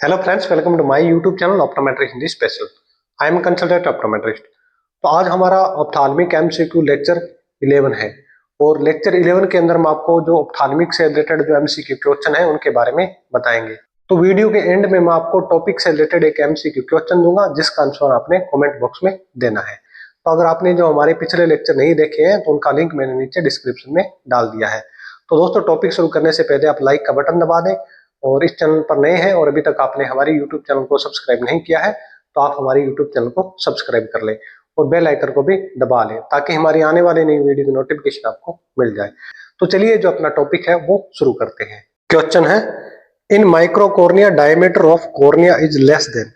Hello friends, welcome to my YouTube channel optometric Hindi special. I am consultant optometrist. तो आज हमारा ophthalmic MCQ lecture 11 है और lecture 11 के अंदर हम आपको जो ऑप्थाल्मिक से रिलेटेड जो एमसीक्यू क्वेश्चन है उनके बारे में बताएंगे। तो वीडियो के एंड में मैं आपको टॉपिक से रिलेटेड एक एमसीक्यू क्वेश्चन दूंगा जिसका आंसर आपने कमेंट बॉक्स में देना है। तो अगर आपने जो हमारे पिछले लेक्चर नहीं देखे हैं तो उनका लिंक मैंने नीचे डिस्क्रिप्शन में डाल दिया है। तो दोस्तों, टॉपिक शुरू करने से पहले आप लाइक का बटन दबा दें और इस चैनल पर नए हैं और अभी तक आपने हमारे YouTube चैनल को सब्सक्राइब नहीं किया है तो आप हमारे YouTube चैनल को सब्सक्राइब कर लें और बेल आइकन को भी दबा लें ताकि हमारी आने वाली नई वीडियो की नोटिफिकेशन आपको मिल जाए। तो चलिए जो अपना टॉपिक है वो शुरू करते हैं। क्वेश्चन है, in microcornea diameter of cornea is less than.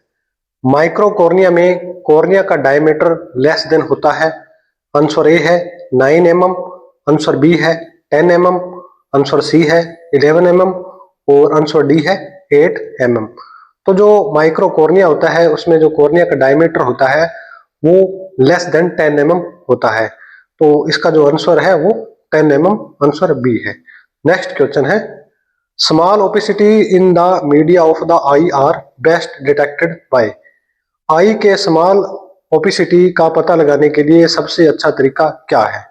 Microcornea में कॉर्निया का डायमीटर लेस देन होता है। आंसर ए है 9 mm, आंसर बी है 10 mm, आंसर सी है 11 mm और आंसर डी है 8 mm। तो जो माइक्रोकॉर्निया होता है उसमें जो कॉर्निया का डायमीटर होता है वो लेस देन 10 mm होता है। तो इसका जो आंसर है वो 10 mm, आंसर बी है। नेक्स्ट क्वेश्चन है, small opacity in the media of the eye are best detected by. Eye के स्मॉल ओपेसिटी का पता लगाने के लिए सबसे अच्छा तरीका क्या है?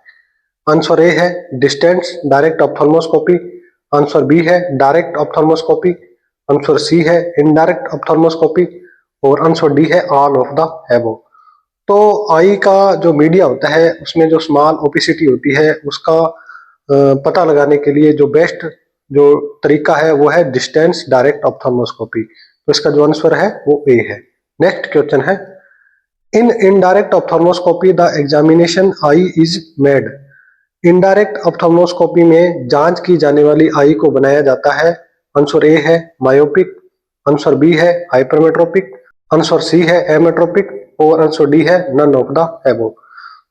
आंसर ए है distance direct ophthalmoscopy, answer B है डायरेक्ट ऑप्थेल्मोस्कोपी, आंसर सी है इनडायरेक्ट ऑप्थेल्मोस्कोपी और आंसर डी है ऑल ऑफ द एबव। तो आई का जो मीडिया होता है उसमें जो स्मॉल ओपेसिटी होती है उसका पता लगाने के लिए जो बेस्ट जो तरीका है वो है डिस्टेंस डायरेक्ट ऑप्थेल्मोस्कोपी। तो इसका जो आंसर है वो ए है। नेक्स्ट क्वेश्चन है, in indirect ophthalmoscopy the examination I is made. Indirect ophthalmoscopy में जांच की जाने वाली आई को बनाया जाता है। आंसर ए है मायोपिक, आंसर बी है हाइपरमेट्रोपिक, आंसर सी है एमेट्रोपिक और आंसर डी है नन ऑफ द एबव।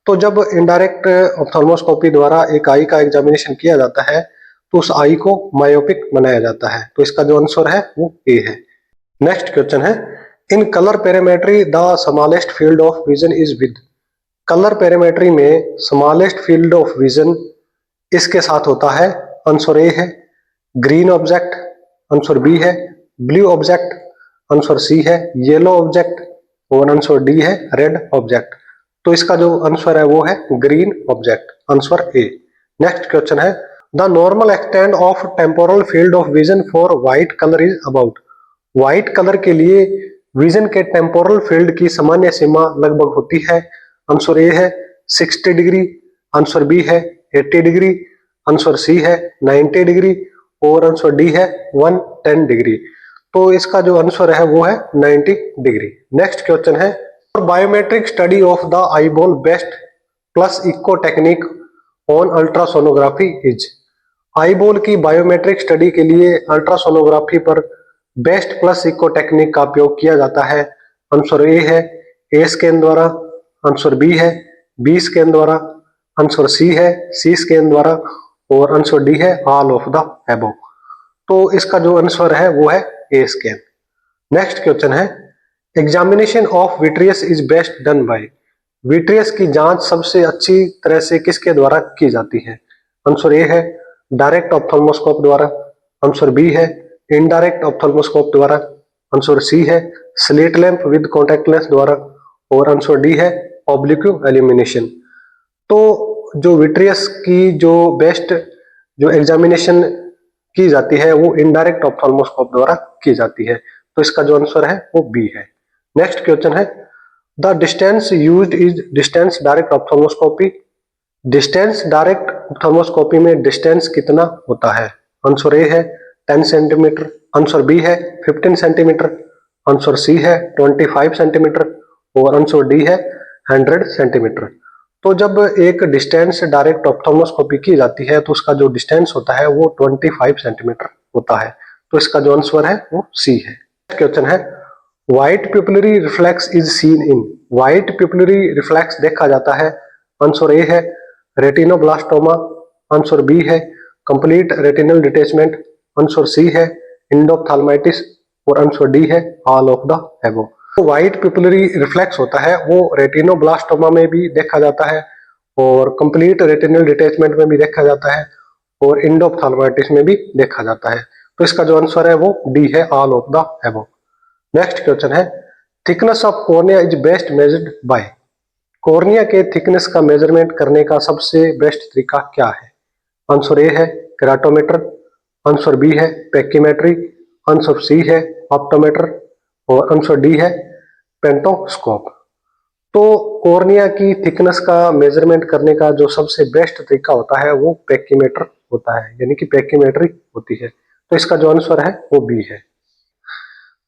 तो जब इनडायरेक्ट ऑप्थेल्मोस्कोपी द्वारा एक आई का एग्जामिनेशन किया जाता है तो उस आई को मायोपिक बनाया जाता है। तो इसका जो आंसर है वो ए है। नेक्स्ट क्वेश्चन है, in colour perimetry the smallest field of vision is with. Colour perimetry में स्मॉलेस्ट फील्ड ऑफ विजन इसके साथ होता है। आंसर ए है ग्रीन ऑब्जेक्ट, आंसर बी है ब्लू ऑब्जेक्ट, आंसर सी है येलो ऑब्जेक्ट और आंसर डी है रेड ऑब्जेक्ट। तो इसका जो आंसर है वो है green object, answer A. Next question है, the normal extent of temporal field of vision for white colour is about. White colour के लिए विजन के टेम्पोरल फील्ड की सामान्य सीमा लगभग होती है। आंसर ए है 60 डिग्री, आंसर बी है 80 डिग्री, आंसर सी है 90 डिग्री और आंसर डी है 110 डिग्री। तो इसका जो आंसर है वो है 90 डिग्री। नेक्स्ट क्वेश्चन है, biometric study of the eyeball best plus echo technique on ultrasonography is. Eyeball की बायोमेट्रिक स्टडी के लिए अल्ट्रासोनोग्राफी पर बेस्ट प्लस इको टेक्निक का उपयोग किया जाता है। आंसर ए है ए स्कैन द्वारा, आंसर बी है बी स्कैन द्वारा, आंसर सी है सी स्कैन द्वारा और आंसर डी है ऑल ऑफ द एबव। तो इसका जो आंसर है वो है ए स्कैन। नेक्स्ट क्वेश्चन है, examination of vitreous is best done by. Vitreous की जांच सबसे अच्छी तरह से किसके द्वारा की जाती है? आंसर ए है डायरेक्ट ऑप्थेल्मोस्कोप द्वारा, आंसर बी है इनडायरेक्ट ऑप्थेल्मोस्कोप द्वारा, आंसर सी है slit lamp with contact lens द्वारा और आंसर डी है ऑब्लिक्यू एल्यूमिनेशन। तो जो विट्रियस की जो बेस्ट जो एग्जामिनेशन की जाती है वो इनडायरेक्ट ऑप्थेल्मोस्कोप द्वारा की जाती है। तो इसका जो आंसर है वो बी है। नेक्स्ट क्वेश्चन है, the distance used is distance direct ophthalmoscopy. Distance direct ophthalmoscopy में डिस्टेंस कितना होता है? आंसर ए है 10 सेंटीमीटर, आंसर बी है 15 सेंटीमीटर, आंसर सी है 25 सेंटीमीटर और आंसर डी है 100 सेंटीमीटर। तो जब एक डिस्टेंस डायरेक्ट ऑप्थेल्मोस्कोपी की जाती है तो उसका जो डिस्टेंस होता है वो 25 सेंटीमीटर होता है। तो इसका जो आंसर है वो सी है। क्वेश्चन है, white pupillary reflex is seen in. White pupillary reflex देखा जाता है। आंसर ए है रेटिनोब्लास्टोमा, आंसर बी है complete retinal detachment, answer C है इंडोप्थाल्माइटिस और आंसर डी है ऑल ऑफ द एबव। तो व्हाइट पिपलरी रिफ्लेक्स होता है वो रेटिनोब्लास्टोमा में भी देखा जाता है और कंप्लीट रेटिनल डिटैचमेंट में भी देखा जाता है और इंडोप्थाल्माइटिस में भी देखा जाता है। तो इसका जो आंसर है वो डी है all of the above. Next question है, thickness of cornea is best measured by. Cornea के थिकनेस का मेजरमेंट करने का सबसे बेस्ट तरीका क्या है? आंसर ए है केराटोमीटर, आंसर बी है पैकीमेट्री, आंसर सी है ऑप्टोमीटर और आंसर डी है पेंटोस्कोप। तो कॉर्निया की थिकनेस का मेजरमेंट करने का जो सबसे बेस्ट तरीका होता है वो पैकीमेटर होता है, यानी कि पैकीमेट्री होती है। तो इसका जो आंसर है वो बी है।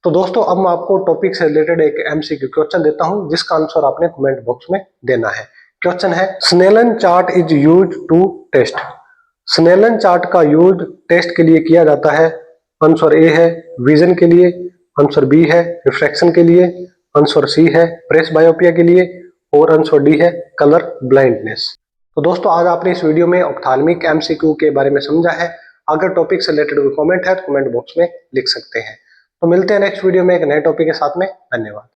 तो दोस्तों अब मैं आपको टॉपिक से रिलेटेड एक एमसीक्यू क्वेश्चन देता हूं जिसका आंसर आपने कमेंट बॉक्स में देना है। क्वेश्चन है, Snellen chart is use to test. Snellen chart का यूज टेस्ट के लिए किया जाता है। आंसर ए है विजन के लिए, आंसर बी है रिफ्रैक्शन के लिए, आंसर सी है प्रेस बायोपिया के लिए और आंसर डी है कलर ब्लाइंडनेस। तो दोस्तों आज आपने इस वीडियो में ऑप्थाल्मिक एमसीक्यू के बारे में समझा है। अगर टॉपिक से रिलेटेड कोई कमेंट है तो कमेंट बॉक्स में लिख सकते हैं। तो मिलते हैं नेक्स्ट वीडियो में एक नए टॉपिक के साथ में। धन्यवाद।